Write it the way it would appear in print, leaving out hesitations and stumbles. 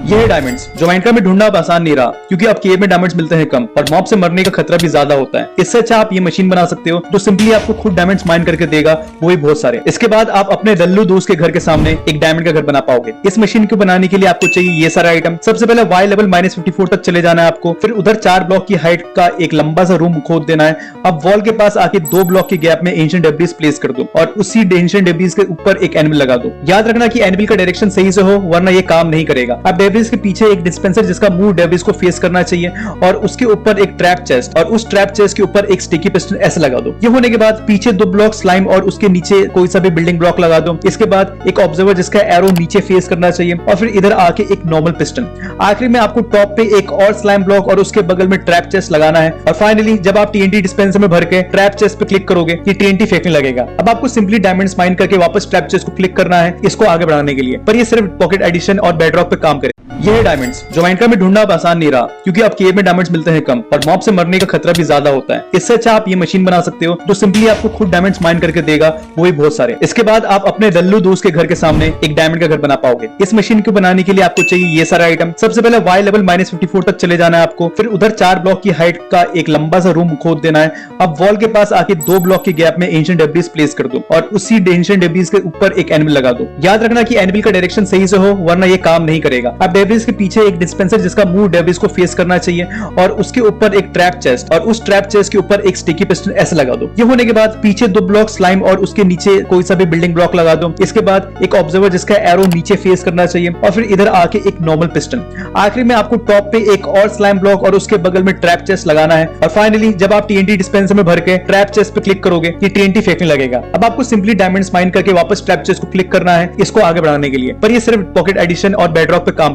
ये है डायमंड्स जो माइनक्राफ्ट में ढूंढना अब आसान नहीं रहा, क्योंकि अब केव में डायमंड्स मिलते हैं कम और मॉब से मरने का खतरा भी ज्यादा होता है। इससे अच्छा आप ये मशीन बना सकते हो जो सिंपली आपको खुद डायमंड्स माइन करके देगा, वो भी बहुत सारे। इसके बाद आप अपने लल्लू दोस्त के घर के सामने एक डायमंड का घर बना पाओगे। इस मशीन को बनाने के लिए आपको चाहिए ये सारा आइटम। सबसे पहले वाई लेवल -54 तक चले जाना है आपको, फिर उधर 4 ब्लॉक की हाइट का एक लंबा सा रूम खोद देना है। अब वॉल के पास आके 2 ब्लॉक के गैप में एंशिएंट डेब्रिस प्लेस कर दो और उसी एंशिएंट डेब्रिस के ऊपर एक एनिमल लगा दो। याद रखना कि एनिमल का डायरेक्शन सही से हो, वरना ये काम नहीं करेगा। अब डेब्रिस के पीछे एक डिस्पेंसर जिसका मुंह डेब्रिस को फेस करना चाहिए और उसके ऊपर एक ट्रैप चेस्ट और उस ट्रैप चेस्ट के ऊपर एक स्टिकी पिस्टन ऐसे लगा दो। ये होने के बाद पीछे 2 ब्लॉक स्लाइम और उसके नीचे कोई सा भी बिल्डिंग ब्लॉक लगा दो। इसके बाद एक ऑब्जर्वर जिसका एरो नीचे फेस करना चाहिए और फिर इधर आके एक नॉर्मल पिस्टन। आखिर में आपको टॉप पे एक और स्लाइम ब्लॉक और उसके बगल में ट्रैप चेस्ट लगाना है। और फाइनली जब आप टीएनटी डिस्पेंसर में भर के ट्रैप चेस्ट पे क्लिक करोगे, ये टीएनटी फेंकने लगेगा। अब आपको सिंपली डायमंड्स माइन करके वापस ट्रैप चेस्ट को क्लिक करना है इसको आगे बढ़ाने के लिए, पर ये सिर्फ पॉकेट एडिशन और बेडरॉक पे काम करे। ये है डायमंड्स जो माइनक्राफ्ट में ढूंढना अब आसान नहीं रहा, क्योंकि अब केव में डायमंड्स मिलते हैं कम और मॉब से मरने का खतरा भी ज्यादा होता है। इससे अच्छा आप ये मशीन बना सकते हो जो सिंपली आपको खुद डायमंड्स माइन करके देगा, वो भी बहुत सारे। इसके बाद आप अपने लल्लू दोस्त के घर के सामने एक डायमंड का घर बना पाओगे। इस मशीन को बनाने के लिए आपको चाहिए ये सारा आइटम। सबसे पहले वाई लेवल -54 तक चले जाना है आपको, फिर उधर 4 ब्लॉक की हाइट का एक लंबा सा रूम खोद देना है। अब वॉल के पास आके 2 ब्लॉक के गैप में एंशिएंट डेब्रिस प्लेस कर दो और उसी एंशिएंट डेब्रिस के ऊपर एक एनिमल लगा दो। याद रखना कि एनिमल का डायरेक्शन सही से हो, वरना ये काम नहीं करेगा। अब डेब्रिस के पीछे एक डिस्पेंसर जिसका मुंह डेब्रिस को फेस करना चाहिए और उसके ऊपर एक ट्रैप चेस्ट और उस ट्रैप चेस्ट के ऊपर एक स्टिकी पिस्टन ऐसे लगा दो। ये होने के बाद पीछे 2 ब्लॉक स्लाइम और उसके नीचे कोई सा भी बिल्डिंग ब्लॉक लगा दो। इसके बाद एक ऑब्जर्वर जिसका एरो नीचे फेस करना चाहिए और फिर इधर आके एक नॉर्मल पिस्टन। आखिर में आपको टॉप पे एक और स्लाइम ब्लॉक और उसके बगल में ट्रैप चेस्ट लगाना है। और फाइनली जब आप टीएनटी डिस्पेंसर में भर के ट्रैप चेस्ट पे क्लिक करोगे, ये टीएनटी फेंकने लगेगा। अब आपको सिंपली डायमंड्स माइन करके वापस ट्रैप चेस्ट को क्लिक करना है इसको आगे बढ़ाने के लिए, पर ये सिर्फ पॉकेट एडिशन और बेडरॉक पे काम करे।